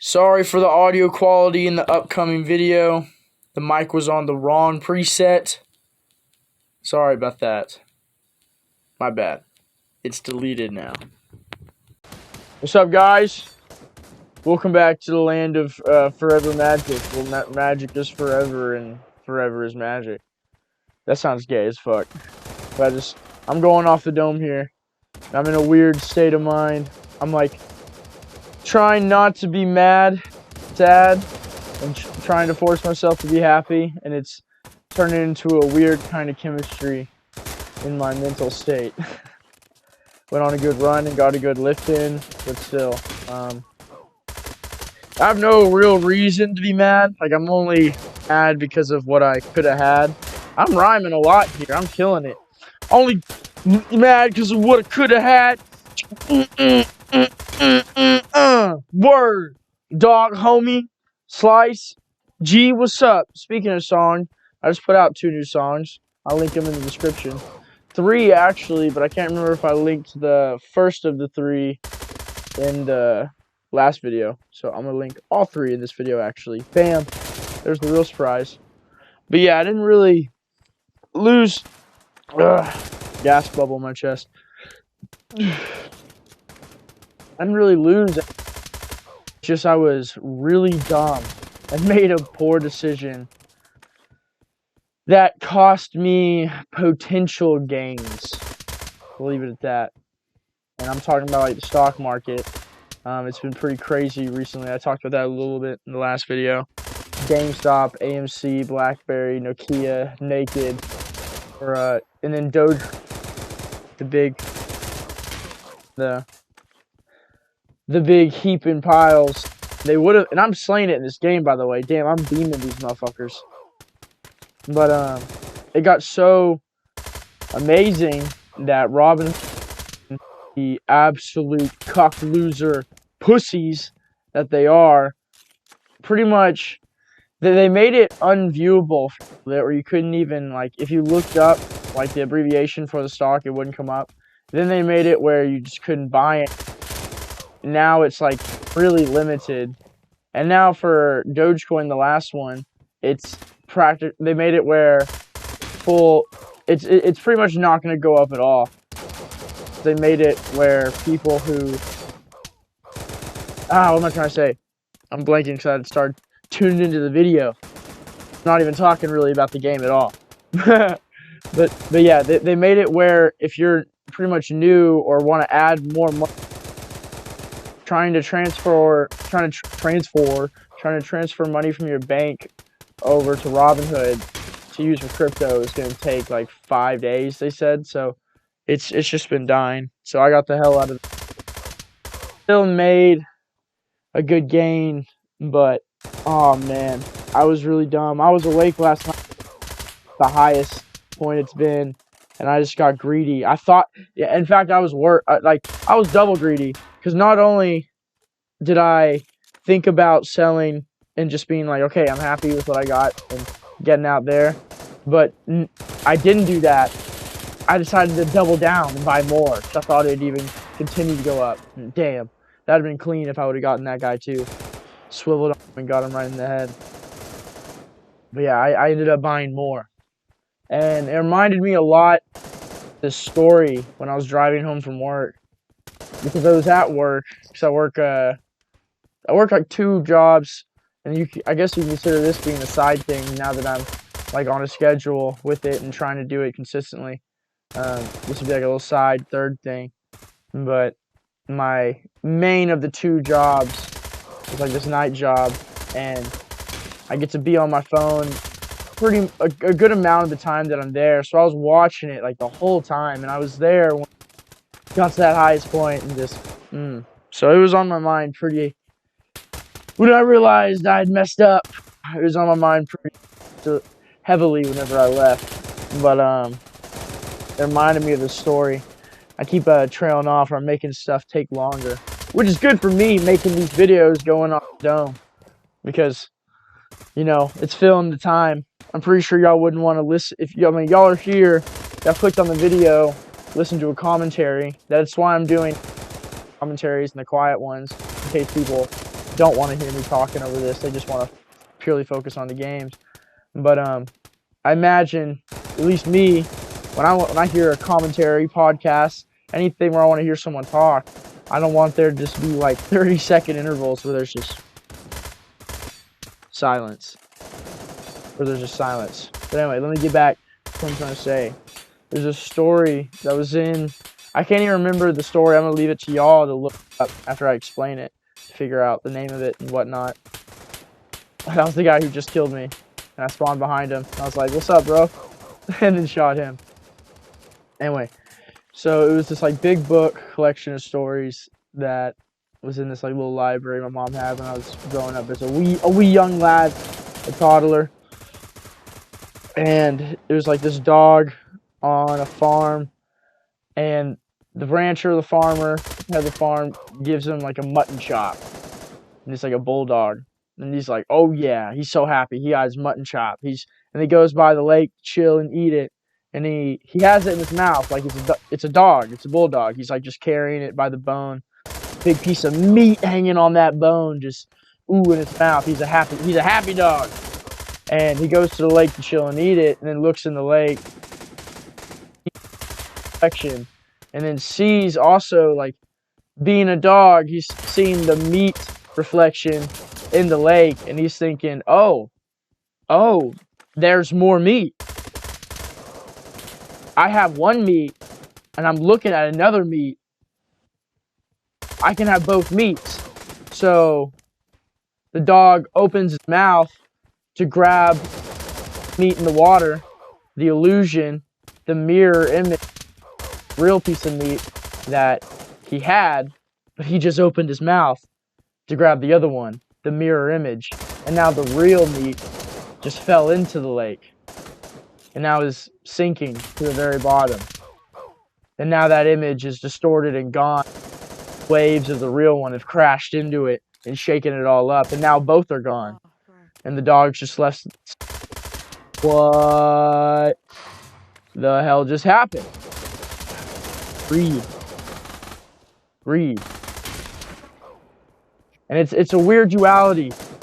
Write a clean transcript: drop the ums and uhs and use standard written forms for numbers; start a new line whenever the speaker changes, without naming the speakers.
Sorry for the audio quality in the upcoming video. The mic was on the wrong preset. Sorry about that. My bad. It's deleted now. What's up, guys? Welcome back to the land of forever magic. Well, magic is forever and forever is magic. That sounds gay as fuck. But I'm going off the dome here. I'm in a weird state of mind. I'm like trying not to be mad, sad, and trying to force myself to be happy, and it's turning into a weird kind of chemistry in my mental state. Went on a good run and got a good lift in, but still, I have no real reason to be mad. Like, I'm only mad because of what I could have had. I'm rhyming a lot here. I'm killing it. Only mad because of what I could have had. Word. Dog, homie. Slice. G, what's up? Speaking of song, I just put out 2 new songs. I'll link them in the description. 3, actually, but I can't remember if I linked the first of the 3 in the last video. So I'm going to link all 3 in this video, actually. Bam. There's the real surprise. But yeah, I didn't really lose. Gas bubble in my chest. I didn't really lose. Just I was really dumb and made a poor decision that cost me potential gains. We'll leave it at that. And I'm talking about like the stock market. It's been pretty crazy recently. I talked about that a little bit in the last video. GameStop, AMC, BlackBerry, Nokia, Naked, and then Doge, the big heap in piles. They would have, and I'm slaying it in this game, by the way. Damn, I'm beaming these motherfuckers. But it got so amazing that Robin, the absolute cuck loser pussies that they are, pretty much they made it unviewable, where you couldn't even, like, if you looked up like the abbreviation for the stock, it wouldn't come up. Then they made it where you just couldn't buy it. Now it's like really limited. And now for Dogecoin, the last one, it's they made it where it's pretty much not going to go up at all. They made it where people who what am I trying to say? I'm blanking because I had to start tuning into the video. I'm not even talking really about the game at all. but yeah, they made it where if you're pretty much new or want to add more money, trying to transfer money from your bank over to Robinhood to use for crypto is going to take like 5 days, they said. So it's just been dying. So I got the hell out of it. Still made a good gain, but oh man, I was really dumb. I was awake last night, the highest point it's been, and I just got greedy. I thought, yeah, in fact, I was I was double greedy, because not only did I think about selling and just being like, okay, I'm happy with what I got and getting out there, but I didn't do that. I decided to double down and buy more, because I thought it'd even continue to go up. And damn, that'd have been clean if I would have gotten that guy too. Swiveled up and got him right in the head. But yeah, I ended up buying more. And it reminded me a lot of this story when I was driving home from work. Because I was at work, because I work like 2 jobs, and I guess you can consider this being a side thing now that I'm like on a schedule with it and trying to do it consistently. This would be like a little side third thing. But my main of the 2 jobs is like this night job, and I get to be on my phone a good amount of the time that I'm there. So I was watching it like the whole time, and I was there when it got to that highest point, and just so it was on my mind pretty. When I realized I had messed up, it was on my mind pretty heavily whenever I left. But it reminded me of the story. I keep trailing off, or I'm making stuff take longer, which is good for me making these videos going off the dome, because you know it's filling the time. I'm pretty sure y'all wouldn't want to listen if y'all are here. Y'all clicked on the video, listen to a commentary. That's why I'm doing commentaries and the quiet ones, in case people don't want to hear me talking over this. They just want to purely focus on the games. But I imagine, at least me, when I hear a commentary podcast, anything where I want to hear someone talk, I don't want there to just be like 30-second intervals where there's just silence. But anyway, let me get back to what I'm trying to say. There's a story that was in, I can't even remember the story. I'm going to leave it to y'all to look up after I explain it, to figure out the name of it and whatnot. That was the guy who just killed me. And I spawned behind him. I was like, what's up, bro? And then shot him. Anyway, so it was this like big book collection of stories that was in this like little library my mom had when I was growing up as a wee young lad, a toddler. And it was like this dog on a farm, and the rancher, the farmer, head of the farm, gives him like a mutton chop, and it's like a bulldog, and he's like, oh yeah, he's so happy, he got his mutton chop. And he goes by the lake, chill and eat it, and he has it in his mouth like it's a dog, it's a bulldog. He's like just carrying it by the bone, big piece of meat hanging on that bone, just ooh in its mouth. He's a happy dog. And he goes to the lake to chill and eat it, and then looks in the lake, and then sees also, like, being a dog, he's seeing the meat reflection in the lake, and he's thinking, oh, there's more meat. I have one meat, and I'm looking at another meat. I can have both meats. So the dog opens his mouth to grab meat in the water, the illusion, the mirror image, real piece of meat that he had, but he just opened his mouth to grab the other one, the mirror image, and now the real meat just fell into the lake and now is sinking to the very bottom. And now that image is distorted and gone. Waves of the real one have crashed into it and shaken it all up, and now both are gone. And the dog's just left. What the hell just happened? Read. And it's a weird duality